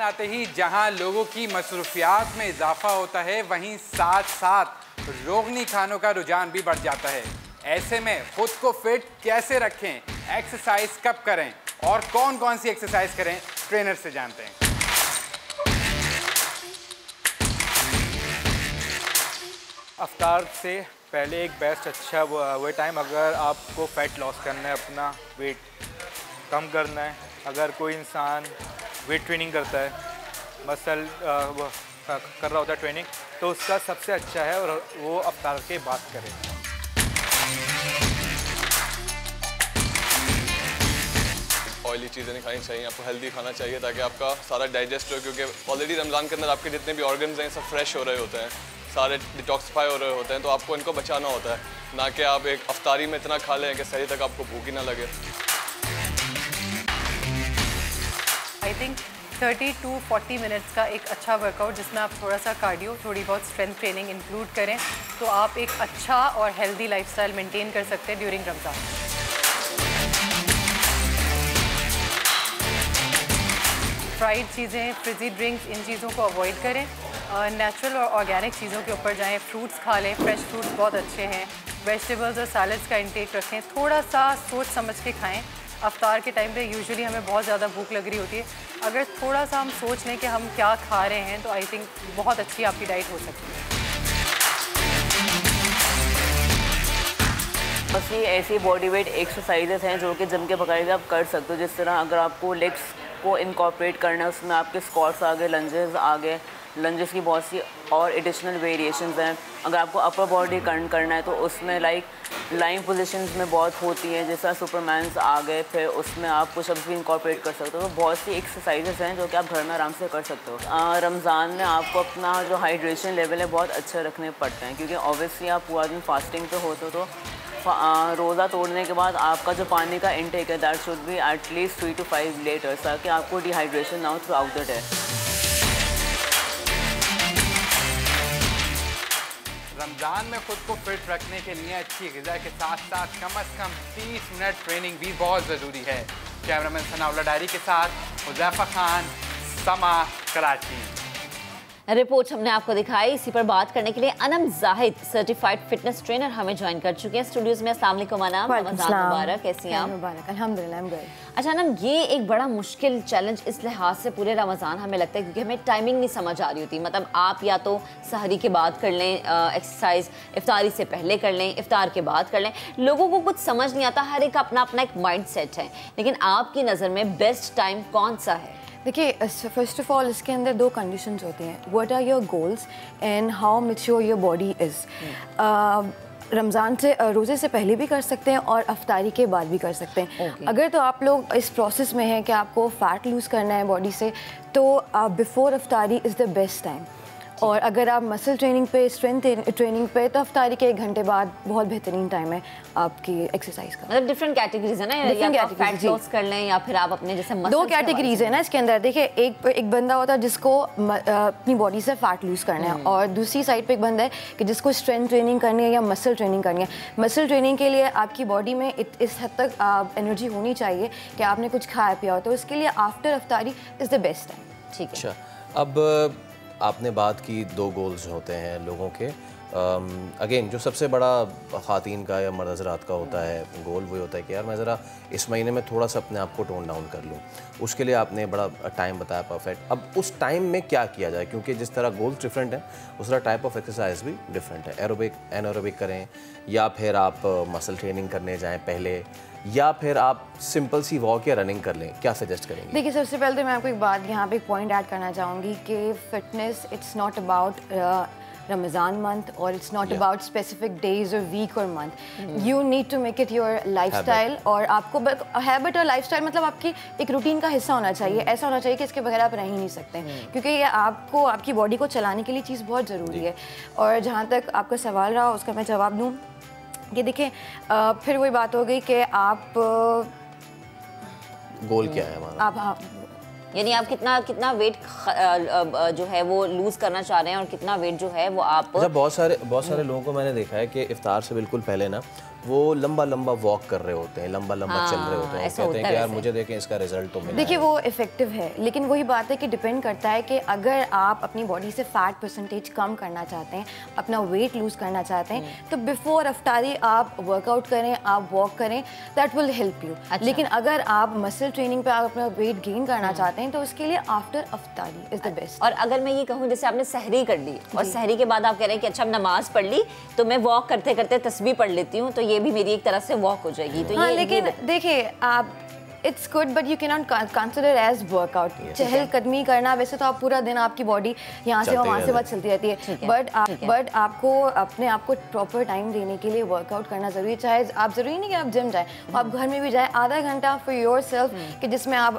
आते ही जहां लोगों की मसरूफियात में इजाफा होता है, वहीं साथ साथ रोगनी खानों का रुझान भी बढ़ जाता है। ऐसे में खुद को फिट कैसे रखें, एक्सरसाइज कब करें और कौन कौन सी एक्सरसाइज करें, ट्रेनर से जानते हैं। अफ्तार से पहले एक बेस्ट अच्छा वो टाइम, अगर आपको फैट लॉस करना है, अपना वेट कम करना है, अगर कोई इंसान वेट ट्रेनिंग करता है, मसल कर रहा होता है ट्रेनिंग, तो उसका सबसे अच्छा है और वो अफ्तार के बाद करे। ऑयली चीज़ें नहीं खानी चाहिए, आपको हेल्दी खाना चाहिए ताकि आपका सारा डाइजेस्ट हो, क्योंकि ऑलरेडी रमज़ान के अंदर आपके जितने भी ऑर्गन्स हैं सब फ्रेश हो रहे होते हैं, सारे डिटॉक्सिफाई हो रहे होते हैं, तो आपको इनको बचाना होता है, ना कि आप एक अफ्तारी में इतना खा लें कि सहरी तक आपको भूख ही ना लगे। आई थिंक 30 to 40 मिनट्स का एक अच्छा वर्कआउट जिसमें आप थोड़ा सा कार्डियो, थोड़ी बहुत स्ट्रेंथ ट्रेनिंग इंक्लूड करें, तो आप एक अच्छा और हेल्दी लाइफस्टाइल मेंटेन कर सकते हैं ड्यूरिंग रमज़ान। फ्राइड चीज़ें, फ्रिजी ड्रिंक्स, इन चीज़ों को अवॉइड करें। नेचुरल और ऑर्गेनिक चीज़ों के ऊपर जाएं, फ्रूट्स खा लें, फ्रेश फ्रूट्स बहुत अच्छे हैं, वेजिटेबल्स और सैलड्स का इंटेक रखें, थोड़ा सा सोच समझ के खाएं। अफ्तार के टाइम पे यूजुअली हमें बहुत ज़्यादा भूख लग रही होती है, अगर थोड़ा सा हम सोच लें कि हम क्या खा रहे हैं, तो आई थिंक बहुत अच्छी आपकी डाइट हो सकती है। बस ये ऐसी बॉडी वेट एक्सरसाइजेस हैं जो कि जम के बकायदा आप कर सकते हो। जिस तरह अगर आपको लेग्स को इनकॉर्पोरेट करना है, उसमें आपके स्क्वाट्स आ गए, लंजेस आ गए, लंजेस की बहुत सी और एडिशनल वेरिएशंस हैं। अगर आपको अपर बॉडी करना है तो उसमें लाइक लाइन पोजीशंस में बहुत होती हैं, जैसा सुपरमैन्स आ गए, फिर उसमें आप पुशअप्स भी इंकॉर्पोरेट कर सकते हो। तो बहुत सी एक्सरसाइजेस हैं जो कि आप घर में आराम से कर सकते हो। रमज़ान में आपको अपना जो हाइड्रेशन लेवल है बहुत अच्छा रखने पड़ते हैं, क्योंकि ऑब्वियसली आप पूरा दिन फास्टिंग पे होते हो, तो रोज़ा तोड़ने के बाद आपका जो पानी का इंटेक है that should be at least 3 to 5 litres, ताकि आपको डिहाइड्रेशन ना हो through out the day. Ramzan में खुद को फिट रखने के लिए अच्छी ग़िज़ा के साथ साथ कम से कम 30 मिनट ट्रेनिंग भी बहुत ज़रूरी है। कैमरामैन सनाउल्लाह डायरी के साथ हुज़ैफा खान, समा, कराची। रिपोर्ट हमने आपको दिखाई। इसी पर बात करने के लिए Anam Zahid certified fitness trainer हमें ज्वाइन कर चुके हैं स्टूडियोज में। अस्सलाम वालेकुम अनम, रमज़ान मुबारक, कैसी हैं आप? मुबारक, अल्हम्दुलिल्लाह, I'm good। अच्छा अनम, ये एक बड़ा मुश्किल चैलेंज इस लिहाज से पूरे रमज़ान हमें लगता है क्योंकि हमें टाइमिंग नहीं समझ आ रही होती। मतलब आप या तो सहरी के बाद कर लें एक्सरसाइज, इफ्तारी से पहले कर लें, इफ्तार के बाद कर लें, लोगों को कुछ समझ नहीं आता। हर एक अपना अपना एक माइंड सेट है, लेकिन आपकी नज़र में बेस्ट टाइम कौन सा है? देखिए, फर्स्ट ऑफ ऑल इसके अंदर दो कंडीशंस होती हैं, what are your goals and how mature your body is. Ramzan से रोज़े से पहले भी कर सकते हैं और अफ्तारी के बाद भी कर सकते हैं। अगर तो आप लोग इस प्रोसेस में हैं कि आपको फ़ैट लूज़ करना है बॉडी से, तो बिफोर अफ्तारी इज़ द बेस्ट टाइम। और अगर आप मसल ट्रेनिंग पे, स्ट्रेंथ ट्रेनिंग पे, तो अफ्तारी के 1 घंटे बाद बहुत बेहतरीन टाइम है आपकी एक्सरसाइज का। मतलब डिफरेंट कैटेगरीज है ना, या तो फैट लॉस कर लें या फिर आप अपने जैसे दो कैटेगरीज है ना इसके अंदर। देखिए, एक बंदा होता है जिसको अपनी बॉडी से फैट लूज करना है, और दूसरी साइड पे एक बंदा है कि जिसको स्ट्रेंथ ट्रेनिंग करनी है या मसल ट्रेनिंग करनी है। मसल ट्रेनिंग के लिए आपकी बॉडी में इस हद तक एनर्जी होनी चाहिए कि आपने कुछ खाया पिया हो, तो इसके लिए आफ्टर अफ्तारी इज़ द बेस्ट टाइम। ठीक है। अच्छा, अब आपने बात की 2 गोल्स होते हैं लोगों के। अगेन जो सबसे बड़ा ख़ातीन का या मर्द हज़रात का होता है गोल, वही होता है कि यार मैं ज़रा इस महीने में थोड़ा सा अपने आप को टोन डाउन कर लूँ। उसके लिए आपने बड़ा टाइम बताया परफेक्ट। अब उस टाइम में क्या किया जाए, क्योंकि जिस तरह गोल्स डिफरेंट हैं उस तरह टाइप ऑफ एक्सरसाइज भी डिफरेंट है। एरोबिक, एनारोबिक करें, या फिर आप मसल ट्रेनिंग करने जाएँ पहले, या फिर आप सिंपल सी वॉक या रनिंग कर लें, क्या सजेस्ट करेंगे? देखिए, सबसे पहले तो मैं आपको एक बात यहाँ पे एक पॉइंट ऐड करना चाहूँगी कि fitness it's not about Ramzan month और it's not about specific days और वीक और month. You need to make it your lifestyle, और आपको हैबिट और लाइफस्टाइल मतलब आपकी एक रूटीन का हिस्सा होना चाहिए। ऐसा होना चाहिए कि इसके बगैर आप रह ही नहीं सकते, क्योंकि ये आपको आपकी बॉडी को चलाने के लिए चीज़ बहुत ज़रूरी है। और जहाँ तक आपका सवाल रहा उसका मैं जवाब दूँ कि देखिए, फिर वही बात हो गई कि आप गोल क्या है हमारा, आप यानी आप कितना वेट जो है वो लूज करना चाह रहे हैं और कितना वेट जो है वो आप। अच्छा, बहुत सारे लोगों को मैंने देखा है कि इफ्तार से बिल्कुल पहले ना वो लंबा लंबा वॉक कर रहे होते हैं, लंबा लंबा चल रहे होते हैं, कहते हैं कि यार मुझे देखें इसका रिजल्ट तो मिला। देखिए वो इफेक्टिव है, लेकिन वही बात है कि डिपेंड करता है कि अगर आप अपनी बॉडी से फैट परसेंटेज कम करना चाहते हैं, अपना वेट लूज करना चाहते हैं, तो बिफोर अफ्तारी आप वर्कआउट करें, आप वॉक करें, दैट विल हेल्प यू। लेकिन अगर आप मसल ट्रेनिंग पे आप अपना वेट गेन करना चाहते हैं तो उसके लिए आफ्टर अफ्तारी इज द बेस्ट। और अगर मैं ये कहूँ जैसे आपने सहरी कर ली और सहरी के बाद आप कह रहे हैं कि अच्छा नमाज पढ़ ली तो मैं वॉक करते करते तस्बीह पढ़ लेती हूँ, तो ये भी मेरी एक तरह से वॉक हो जाएगी। तो हाँ, ये लेकिन देखिए आप it's good but you can not consider as workout. चहलकदमी करना वैसे तो आप पूरा दिन आपकी बॉडी यहाँ से वहाँ से बात चलती रहती है, बट आपको अपने आप को प्रॉपर टाइम देने के लिए वर्कआउट करना जरूरी। चाहे आप जरूरी नहीं कि आप जिम जाएं, आप घर में भी जाएं, आधा घंटा फॉर योर सेल्फ कि जिसमें आप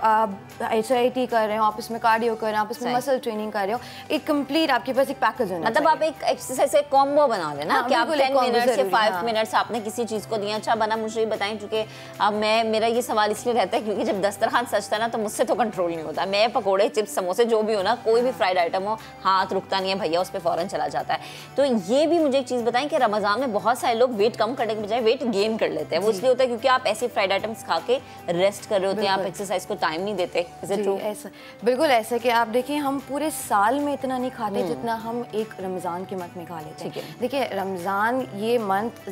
HIIT कर रहे हो, आप इसमें कार्डियो कर रहे हो, आप इसमें मसल ट्रेनिंग कर रहे हो, एक कंप्लीट आपके पास एक पैकेज होना मतलब आप एक एक्सरसाइज से कॉम्बो बना लेना कि आप 10 मिनट्स या 5 मिनट्स आपने किसी चीज को दिया। अच्छा बना, मुझे बताएं, क्योंकि अब मेरा ये सवाल इसलिए रहता है क्योंकि जब दस्तरखान सजता है ना तो मुझसे तो कंट्रोल नहीं होता। मैं पकोड़े चिप्स समोसे जो भी हो ना, कोई भी फ्राइड आइटम हो, हाथ रुकता नहीं है भैया, उस पर फौरन चला जाता है। तो ये भी मुझे एक चीज़ बताएं कि रमज़ान में बहुत सारे लोग वेट कम करने के बजाय वेट गेन कर लेते हैं। वो इसलिए होता है क्योंकि आप ऐसे फ्राइड आइटम्स खा के रेस्ट कर रहे होते हैं, आप एक्सरसाइज को टाइम नहीं देते। ऐसा बिल्कुल ऐसा कि आप देखिए हम पूरे साल में इतना नहीं खाते जितना हम एक रमज़ान के मंथ में खा लेते हैं। देखिए रमज़ान ये मंथ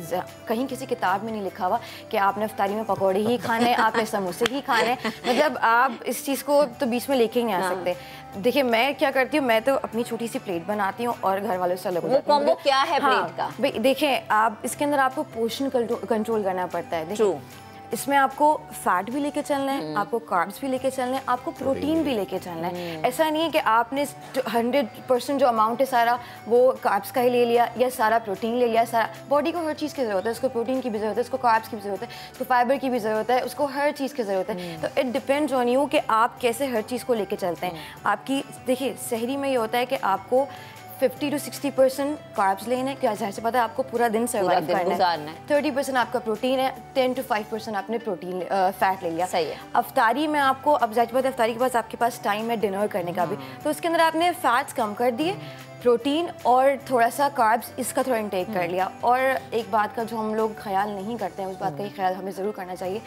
कहीं किसी किताब में नहीं लिखा हुआ कि आपने इफ्तारी में पकौड़े ही खाने, आपने समोसे ही खाने, मतलब आप इस चीज़ को तो बीच में लेके ही नहीं आ सकते। देखिए मैं क्या करती हूँ, मैं तो अपनी छोटी सी प्लेट बनाती हूँ और घर वालों से अलग वो कॉम्बो क्या है प्लेट का? देखिए आप इसके अंदर आपको पोर्शन कंट्रोल करना पड़ता है। देखिए इसमें आपको फैट भी लेके चलना है, आपको कार्ब्स भी लेके चलना है, आपको प्रोटीन भी लेके चलना है। ऐसा नहीं है कि आपने 100% जो अमाउंट है सारा वो कार्ब्स का ही ले लिया या सारा प्रोटीन ले लिया। सारा बॉडी को हर चीज़ की ज़रूरत है, उसको प्रोटीन की भी ज़रूरत है, उसको कार्ब्स की भी ज़रूरत है, उसको फाइबर की भी ज़रूरत है, उसको हर चीज़ की ज़रूरत है। तो इट डिपेंड्स ऑन यू कि आप कैसे हर चीज़ को लेके चलते हैं। आपकी देखिए सहरी में ये होता है कि आपको 50 to 60% कार्ब्स लेने, क्या जाहिर से पता है आपको पूरा दिन सर्वाइव करना है। 30% आपका प्रोटीन है, 10 to 5% आपने प्रोटीन फैट ले लिया। सही है। अफ्तारी में आपको अब जाहिर बात है अफ्तारी के पास आपके पास टाइम है डिनर करने का भी, तो उसके अंदर आपने फैट्स कम कर दिए, प्रोटीन और थोड़ा सा कार्ब्स इसका थोड़ा इंटेक कर लिया। और एक बात का जो हम लोग ख्याल नहीं करते हैं, उस बात का ही ख्याल हमें ज़रूर करना चाहिए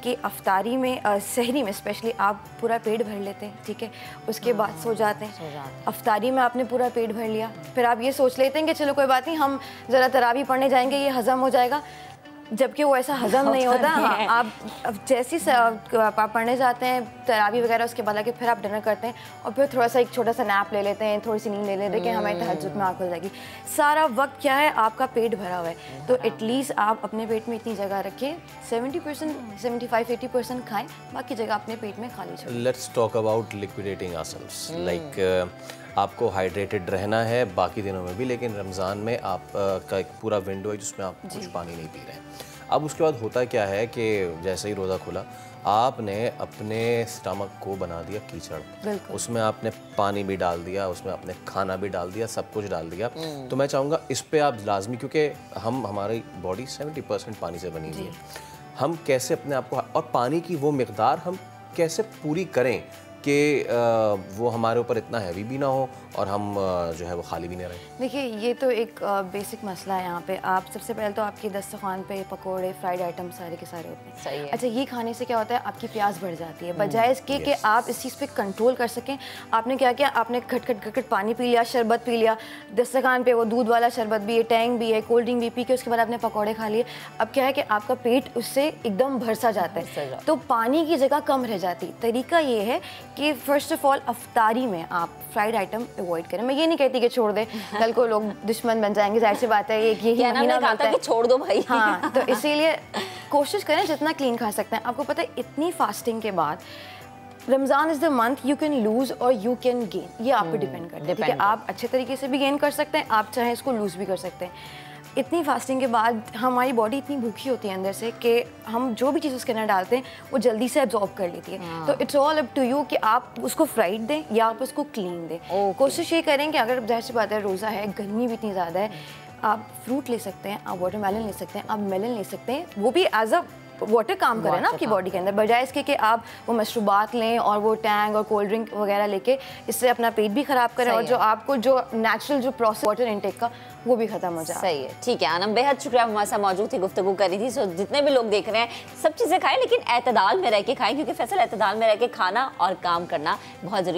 कि अफ्तारी में सहरी में स्पेशली आप पूरा पेट भर लेते हैं, ठीक है, उसके बाद सो जाते हैं। अफ्तारी में आपने पूरा पेट भर लिया, फिर आप ये सोच लेते हैं कि चलो कोई बात नहीं, हम ज़रा तरावी पढ़ने जाएंगे, ये हज़म हो जाएगा, जबकि वो ऐसा हजम नहीं होता। हाँ, आप जैसी आप पढ़ने जाते हैं तरावी वगैरह, उसके बाद आके फिर आप डिनर करते हैं और फिर थोड़ा सा एक छोटा सा नैप ले लेते हैं, थोड़ी सी नींद ले लेते हैं कि हमारी तहज्जुद में आँख खुल जाएगी। सारा वक्त क्या है, आपका पेट भरा हुआ है, तो एटलीस्ट आप अपने पेट में इतनी जगह रखें, 70%, 75-80% खाएं, बाकी जगह अपने पेट में खा लीजिए। Let's talk about liquidating ourselves. Like आपको हाइड्रेटेड रहना है बाकी दिनों में भी, लेकिन रमज़ान में आप का एक पूरा विंडो है जिसमें आप कुछ पानी नहीं पी रहे हैं। अब उसके बाद होता क्या है कि जैसे ही रोज़ा खुला आपने अपने स्टमक को बना दिया कीचड़, उसमें आपने पानी भी डाल दिया, उसमें आपने खाना भी डाल दिया, सब कुछ डाल दिया। तो मैं चाहूँगा इस पे आप लाजमी, क्योंकि हमारी बॉडी 70% पानी से बनी हुई है, हम कैसे अपने आप को और पानी की वो मिकदार हम कैसे पूरी करें कि वो हमारे ऊपर इतना हैवी भी ना हो और हम जो है वो खाली भी नहीं रहे। देखिए ये तो एक बेसिक मसला है यहाँ पे। आप सबसे पहले तो आपके दस्तरखान पे पकौड़े फ्राइड आइटम सारे के सारे होते हैं। सही है। अच्छा ये खाने से क्या होता है, आपकी प्यास बढ़ जाती है। बजाय इसके कि आप इस चीज़ पे कंट्रोल कर सकें, आपने क्या किया, आपने खट पानी पी लिया, शरबत पी लिया, दस्तरखान पे वो दूध वाला शरबत भी है, टैंग भी है, कोल्ड ड्रिंक भी पी के उसके बाद आपने पकौड़े खा लिए। अब क्या है कि आपका पेट उससे एकदम भर सा जाता है, तो पानी की जगह कम रह जाती। तरीका ये है कि फर्स्ट ऑफ ऑल अफ्तारी में आप फ्राइड आइटम अवॉइड करें। मैं ये नहीं कहती कि छोड़ दें, कल को लोग दुश्मन बन जाएंगे, जाहिर सी बात है, यही महीना मिलता है, छोड़ दो भाई। हाँ, तो इसीलिए कोशिश करें जितना क्लीन खा सकते हैं। आपको पता है इतनी फास्टिंग के बाद Ramzan is the month you can lose और यू कैन गेन, ये आप पे डिपेंड करता है। ठीक है, आप अच्छे तरीके से भी गेन कर सकते हैं, आप चाहें इसको लूज़ भी कर सकते हैं। इतनी फास्टिंग के बाद हमारी बॉडी इतनी भूखी होती है अंदर से कि हम जो भी चीज़ उसके अंदर डालते हैं वो जल्दी से एब्जॉर्ब कर लेती है। तो it's all up to you कि आप उसको फ्राइड दें या आप उसको क्लीन दें। कोशिश ये करें कि अगर जाहिर सी बात है रोज़ा है, गर्मी भी इतनी ज़्यादा है, आप फ्रूट ले सकते हैं, आप वाटरमेलन ले सकते हैं, आप मेलन ले सकते हैं, वो भी एज अ वाटर काम करे ना आपकी बॉडी के अंदर, बजाय इसके कि आप वो मशरूबात लें और वो टैंग और कोल्ड ड्रिंक वगैरह लेके इससे अपना पेट भी ख़राब करें और जो आपको जो नेचुरल जो प्रोसेस वाटर इनटेक का वो भी खत्म हो जाए। सही है, ठीक है आनम, बेहद शुक्रिया हमारे साथ मौजूद थी, गुफ्तगू करी थी। सो जितने भी लोग देख रहे हैं सब चीज़ें खाएं लेकिन एतदाल में रह के खाएं, क्योंकि फैसल एतदाल में रह के खाना और काम करना बहुत ज़रूरी है।